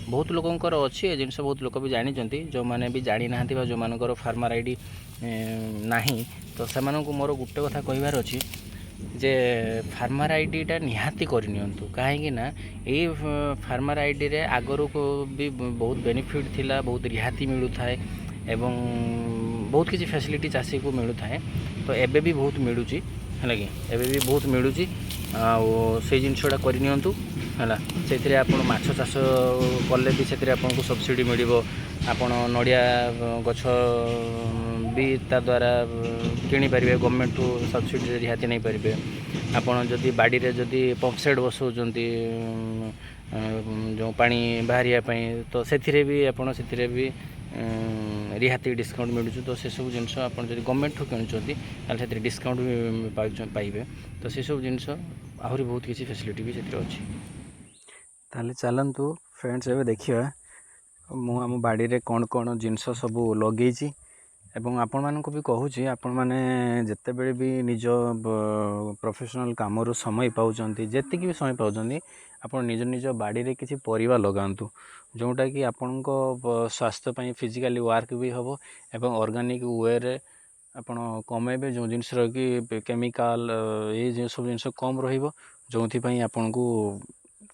बहुत लोकंकर अच्छी ए जिनस बहुत लोक भी जानी जो मैंने भी जानी ना जो मानकर फार्मर आईडी नहीं तो से मोर गोटे कथा कहबार अच्छी जे फार्मर आईडीटा निहाती करनियंतु कहीं ना ये फार्मर आईडी रे आगरू को भी बहुत बेनिफिट थिला बहुत रिहाती मिलू थाए एवं बहुत किसी फैसिलिटी चाषी को मिलू थाए तो एबे भी बहुत मिलूची है कि एबे भी बहुत मिलूची से जिनसटा करनियंतु है से आपन माछ चाष कले भी से आपको सब्सिडी मिल आपन नड़िया गछ भी ता द्वारा किनी पारे गवर्नमेंट टू सब्सिडी रिहाती नहीं पारे आपड़ जदि बाड़ी रे जदि पंपसेट बसौंट जो पानी बाहरियापाई तो से भी आपड़ से भी रिहाती डिस्काउंट मिलूँ तो से सब जिनस आप गवर्नमेंट ठू किणुच्च से डिस्काउंट भी पाइबे तो से सब जिनस आहरी बहुत किसी फैसिलिटी भी से अच्छी ताले चलतु फ्रेंड्स ए देखा मु आम बाड़ी रे कौन कौन जिनस सब लगे एवं आपण मानक भी कहूँ आपण मैंने जिते बड़े भी निज प्रोफेशनल काम समय पाँच जी भी समय पाँच आप निज निज बाड़ी रे किसी परिवा लगातु जोटा कि आपण स्वास्थ्य फिजिकली वर्क भी हम एवं ऑर्गेनिक वे रे आपण कमेबे जो जिनस कि केमिकल ये सब जिनस कम रो आपन को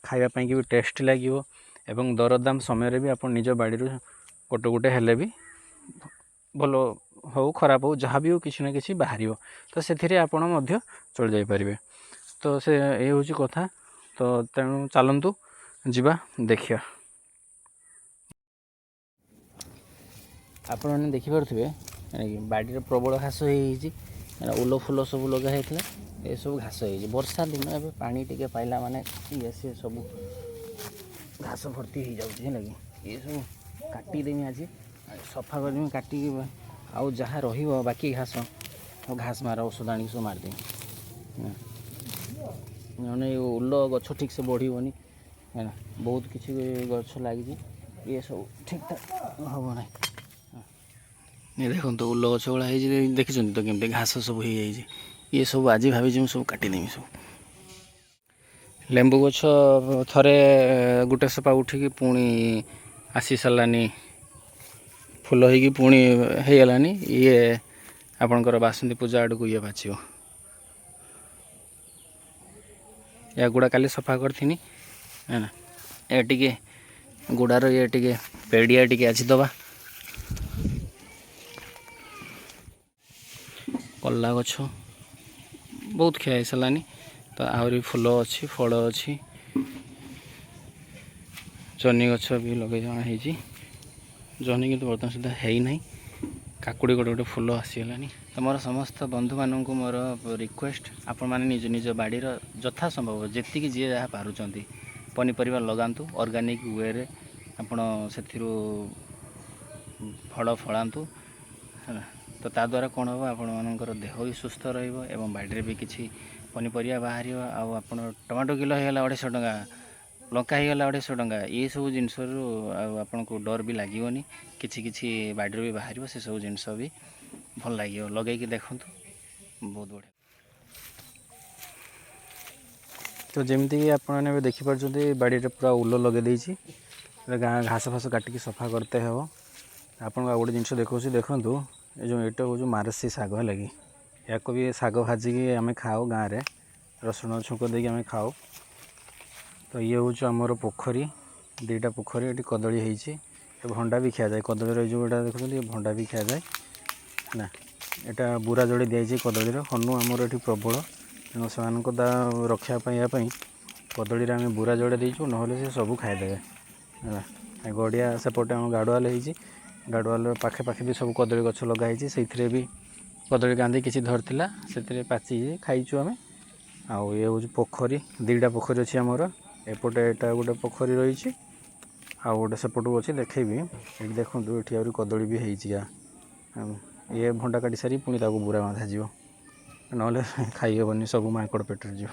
खावाई भी टेस्ट लगे एवं दरदाम समय भी आप निज बाड़ी गोटे गोटे हेले भी भल हो खराब हो जहाँ भी हो किसी ना किसी बाहर तो से आपण चल जापर तो से ये हूँ कथा तो तेणु चलतु जीवा देखिया आपण मैंने देखिपे बाड़ी प्रबल घास हो उल फुल सब लगा ये सब घास हो वर्षा दिन ए पानी टे पाइला माने ये सी सब घास भर्ती हो जाए लगे ये सब काटिदेमी आज सफा करदेमी काटिक आउ जहाँ बाकी घास घास मार औषध आनी सब मारदेमी मैंने उल गछ ठीक से बढ़ोनी है बहुत किसी गछ लगी ये सब ठीक ठाक हम ना ये देखो तो उल गछ गुड़ा देखी तो केमती घास सब हो ये सब आज भाई सब काटिदेमी सब लेंबू गछ थरे गोटे सपा उठिकी पुणी आसी सारानी फुल होगी पुणी हो गलानी ये आपणकर बासंती पूजा आड़ को ये बाचो या गुड़ा काली सफा करी है ना ये टिके गुड़ार ये टिके पेड़िया टिके आज दबा कला गछ बहुत खिया सारानी तो आहरी फूल अच्छी फल अच्छी जनी गछ भी लगे जमा जनी किंतु बर्तमान सुधा है ना काकुड़ी गोटे गोटे फूल आसीगलानी तो मोर समस्त बंधु मानक मोर रिक्वेस्ट आपण मैंने निज निज बाड़ी यथा संभव जी जी जहाँ पार्टी पनीपरिया लगातु ऑर्गेनिक वे रे आपण से फल फलांतु है तो ता द्वारा कौन हम आपण मानकर देह भी सुस्थ रही बाड़ी भी किसी पनीपरिया बाहर आप टमाटो किलो होगा 250 टंका लंका होगा 250 टंका ये सब जिनस आपन को डर भी लगनी किसी बाड़ी भी बाहर से सब जिनस भी भल लगे लगे देखु बहुत बढ़िया तो जमीक आपने देखिपे बाड़ी पूरा उल लगे घास फास काटिकी सफा करते हे आपन गोटे जिन देखा देखूँ ये जो ये हूँ मारसी शाग है लगी या भी शाग भाजिकी आम खाओ गाँव में रसुण छुक देकी आम खाओ तो ये हूँ आमर पोखरी दीटा पोखरी ये कदली होती भंडा भी खिया जाए कदली जो यहाँ देखुं ये भंडा भी खिया जाए ना यहाँ बुरा जोड़ी दिखाई कदली हनु आमर ये प्रबल तेणु से रक्षापी कदली आम बुरा जोड़े देचु ना से सब खाईदे गड़िया सेपटे आम गाड़ुआल गाड़ुआल पाखे पाखे भी सब कदली गछ लगाई से भी कदली कांदी किसी धरला से पाची खाईचु आम आउ ये हूँ पोखरी दीटा पोखरी अच्छी आमर एपटे यहाँ गोटे पोखरी रही आउ गोटे सेपटू अच्छी देखेबी ये देखूँ ये कदली भी हो ये भंडा काटी सारी पुणी बुरा बांधा जी ना खाइबनी सब माकड़ पेट जी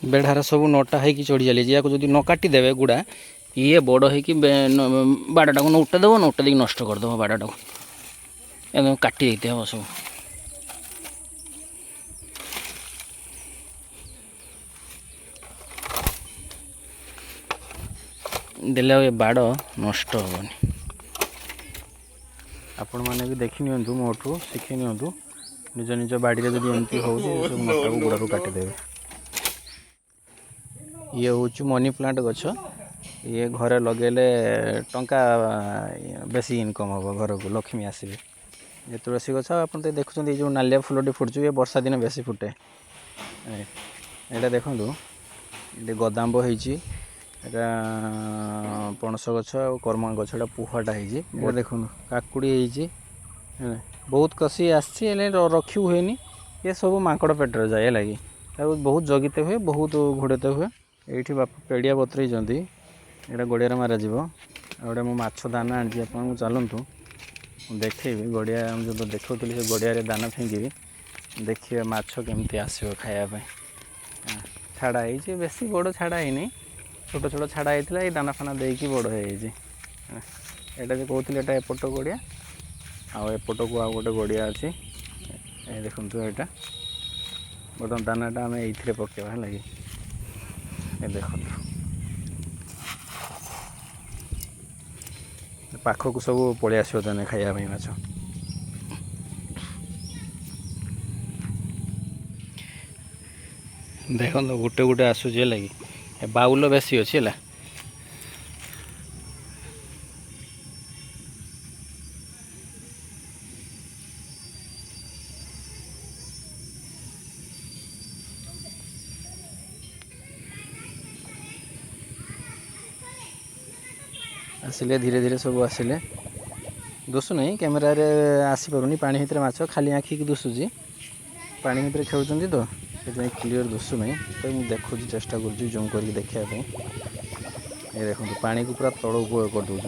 बेढ़ार सब नटा है चढ़ी चली या जब न काटिदेवे गुड़ा ये बड़ हो बाड़टा को नौटेदेव नौटे देकी नष्ट करदेव बाड़टा को एकदम काटी देते हम सब देले ए बाड़ नष्ट हेनी। आपण मैंने भी देखी नियंतु मोठू शिखी नियंतु निज निज बाड़ी में जब एमती हो सब नटा को गोड़ काटिदेवे। ये हूँ मनी प्लांट गछ ये घरे लगेले टंका बेसी इनकम हम घर को लक्ष्मी आसवे। ये तुलसी गछ आप देखुं जो नालिया फुलटी फुटुच ये वर्षा दिन बेसी फुटे। यहाँ देखूँ ये गदाम्ब होती पणस गछ कर्म गछ पुहाटा हो देखो काकुड़ी बहुत कसी आसी रखी हुए ये सब माकड़ पेटर जाए लगी बहुत जगिते हुए बहुत घोड़ते हुए। ये बापा पेड़िया बतरे यहाँ गड़िया मारा गोटे मो माछ दाना आनी आपको चलतु देखी गड़िया जो देखी से गड़िया दाना फेंकी देखिए माछ केमती आसो खायापी छाड़ा है बेसी बड़ छाड़ा है छोट छोट छाड़ा होता है दाना फाना देकी बड़ हो यहाँ जो कहते हैं एपट गड़िया आएपट को आ गए गड़िया अच्छी देखु यहाँ बर्तमान दानाटा आम ये पकेवा लगे देखो पाखक सब पलि आस खायापी माछ देखो गोटे गोटे आसूस लगे बाउल बेसी अच्छी है आसिले धीरे धीरे सब आसिले दोषु नहीं कैमेरा रे आसी पारुनी पानी भितर माछ खाली आँखि की दुशुची पानी भितर खेलुंट तो से क्लीयर दुशु नहीं तो मुझे देखुँ चेष्टा कर जूम करके देखापी ये देखो पानी को पूरा तल को कर दौर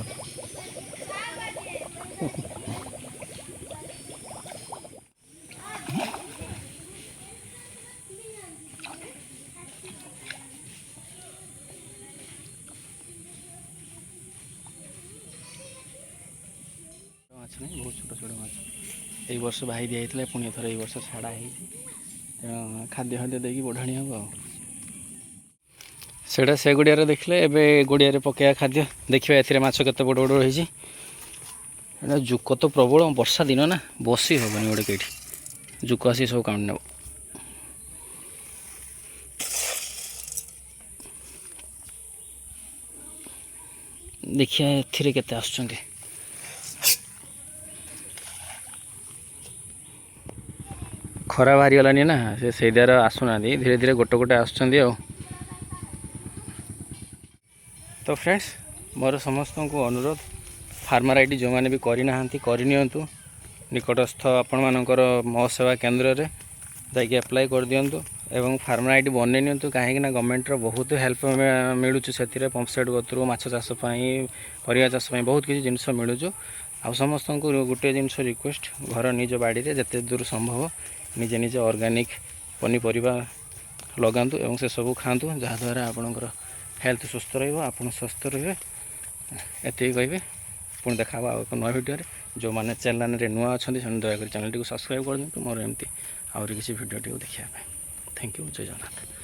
माछ नहीं बहुत छोट छोट माछ ये वर्ष बाही दी जाता पुणी थर ये वर्ष छाड़ा है खाद्य खाद्य देकी बढ़ाणी हम सेटा से गुड़िया देखले एवं गुड़िया पकड़ा खाद्य देखिए ए माछ केते बड़ बड़ रही जुक तो प्रबल वर्षा दिन ना बसी हेनी गोटे कहीं जुक आसी सब काउंट नेब देखिए एथिरे केते आसुचंदी खरा बाहरी गलानी ना से द्वार आसुना धीरे धीरे गोटे गोटे आसुचंदी आ तो फ्रेंड्स मोर समस्त को अनुरोध फार्मर आईडी जो मैंने भी करनी निकटस्थ आपण मानकर मो सेवा केन्द्र में जाकि अप्लाई कर दिंतु एवं फार्मर आईडी बनई नियंतु कहीं गवर्नमेंट बहुत हेल्प मिलूँ से पंपसेट गतरू माछ चाष परिया चाष बहुत किसी जिनस मिलूँ आ समस्त को गोटे जिनस रिक्वेस्ट घर निज बाड़ी में जिते दूर संभव निजे निजे ऑर्गेनिक पनीपरिया लगातु एवं से सब खातु जहाँद्वारा आपणकर हेल्थ सुस्थ रहा स्वस्थ रे एति कहे पुणी देखा एक नया वीडियो जो मैंने चैनल रे नुआ अच्छा दयाकोर चैनल टी सब्सक्राइब कर दिखाँ मोर एमती आउरी किसी वीडियो देखा थैंक यू जय जगन्नाथ।